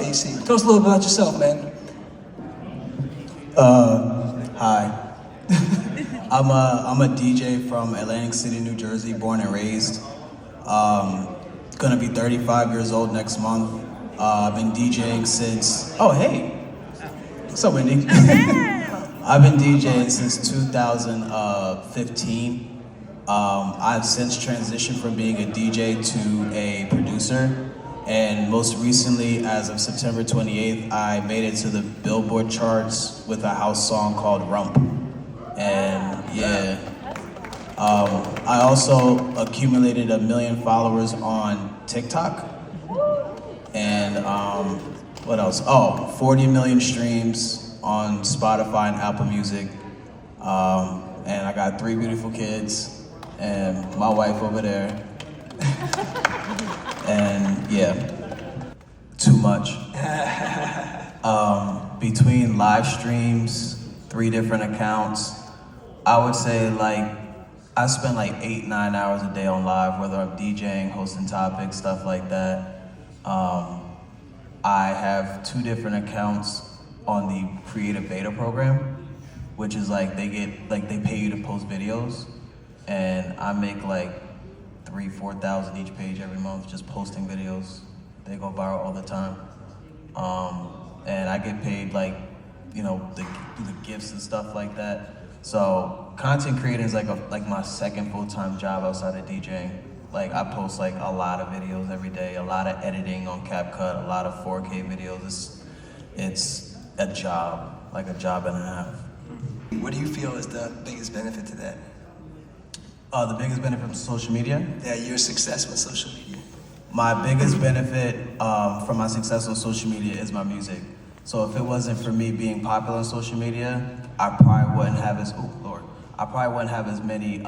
about AC. Tell us a little bit about yourself, man. Hi. I'm a DJ from Atlantic City, New Jersey, born and raised. Gonna be 35 years old next month. I've been DJing since, oh hey, what's up, Wendy? I've been DJing since 2015. I've since transitioned from being a DJ to a producer. And most recently, as of September 28th, I made it to the Billboard charts with a house song called Rump. And yeah, I also accumulated 1 million followers on TikTok. And what else? Oh, 40 million streams on Spotify and Apple Music. And I got 3 beautiful kids and my wife over there. And yeah, too much. Between live streams, 3 different accounts, I would say like, I spend like 8-9 hours a day on live, whether I'm DJing, hosting topics, stuff like that. I have 2 different accounts on the creative beta program, which is like they pay you to post videos, and I make like 3,000-4,000 each page every month just posting videos. They go viral all the time. And I get paid like, you know, the gifts and stuff like that. So content creating is like my second full-time job outside of DJing. Like I post like a lot of videos every day, a lot of editing on CapCut, a lot of 4K videos. It's a job, like a job and a half. What do you feel is the biggest benefit to that? The biggest benefit from social media? Yeah, your success with social media. My biggest benefit from my success on social media is my music. So if it wasn't for me being popular on social media, I probably wouldn't have as many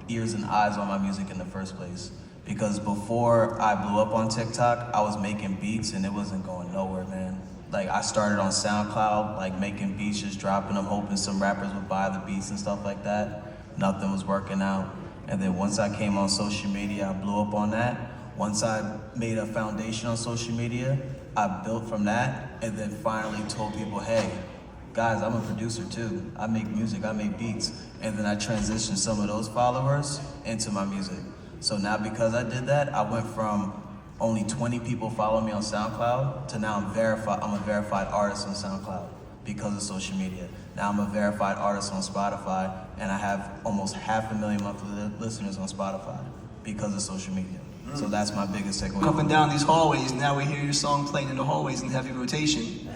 ears and eyes on my music in the first place. Because before I blew up on TikTok, I was making beats and it wasn't going nowhere, man. Like I started on SoundCloud, like making beats, just dropping them, hoping some rappers would buy the beats and stuff like that. Nothing was working out. And then once I came on social media, I blew up on that. Once I made a foundation on social media, I built from that, and then finally told people, hey, guys, I'm a producer too. I make music, I make beats. And then I transitioned some of those followers into my music. So now because I did that, I went from only 20 people following me on SoundCloud to now I'm a verified artist on SoundCloud because of social media. Now I'm a verified artist on Spotify, and I have almost 500,000 monthly listeners on Spotify because of social media. So that's my biggest takeaway. Up and down these hallways, now we hear your song playing in the hallways in heavy rotation.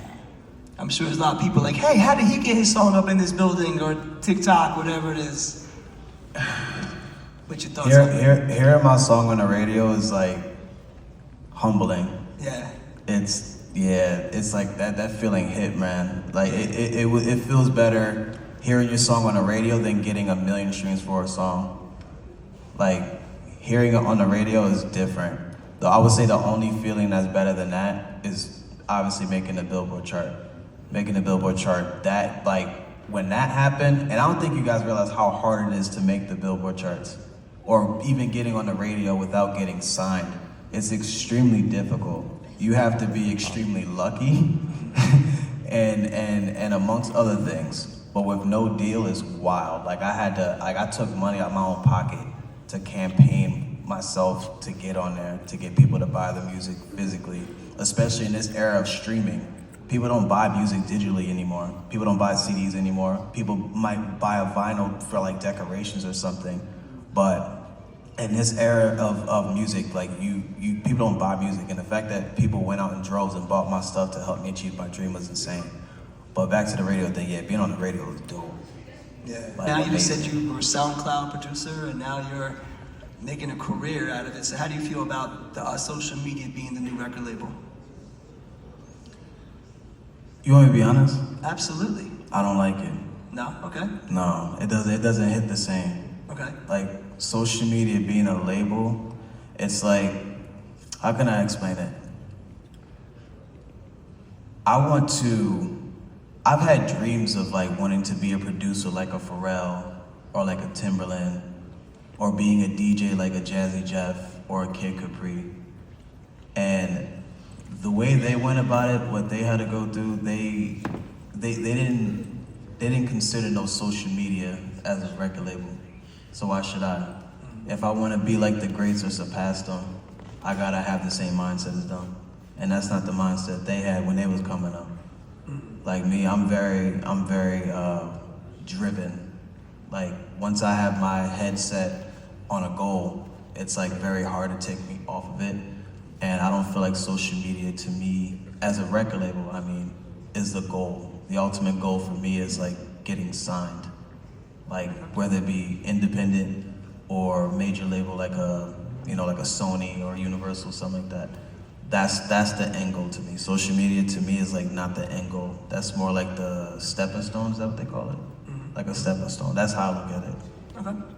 I'm sure there's a lot of people like, hey, how did he get his song up in this building, or TikTok, whatever it is. What's your thoughts on that? Hearing my song on the radio is like humbling. Yeah. It's like that feeling hit, man. Like it feels better hearing your song on the radio than getting 1 million streams for a song. Like hearing it on the radio is different. Though I would say the only feeling that's better than that is obviously making the Billboard chart. Making the Billboard chart, that like when that happened, and I don't think you guys realize how hard it is to make the Billboard charts or even getting on the radio without getting signed. It's extremely difficult. You have to be extremely lucky and amongst other things. But with no deal is wild. Like I took money out of my own pocket to campaign myself to get on there, to get people to buy the music physically, especially in this era of streaming. People don't buy music digitally anymore. People don't buy CDs anymore. People might buy a vinyl for like decorations or something. But in this era of music, like people don't buy music, and the fact that people went out in droves and bought my stuff to help me achieve my dream was insane. But back to the radio thing, yeah, being on the radio is dope. Yeah. Like, now you just amazing. said you were a SoundCloud producer, and now you're making a career out of it. So how do you feel about the social media being the new record label? You want me to be honest? Absolutely. I don't like it. No? Okay. No, it doesn't hit the same. Okay. Like social media being a label, it's like, how can I explain it? I've had dreams of like wanting to be a producer like a Pharrell or like a Timberland, or being a DJ like a Jazzy Jeff or a Kid Capri. And the way they went about it, what they had to go through, they didn't consider no social media as a record label. So why should I? If I want to be like the greats or surpass them, I gotta have the same mindset as them. And that's not the mindset they had when they was coming up. Like me, I'm very driven. Like once I have my head set on a goal, it's like very hard to take me off of it. And I don't feel like social media to me, as a record label, I mean, is the goal. The ultimate goal for me is like getting signed. Like whether it be independent or major label like a, like a Sony or Universal, something like that. That's the end goal to me. Social media to me is like not the end goal. That's more like the stepping stone, is that what they call it? Like a stepping stone. That's how I look at it. Okay.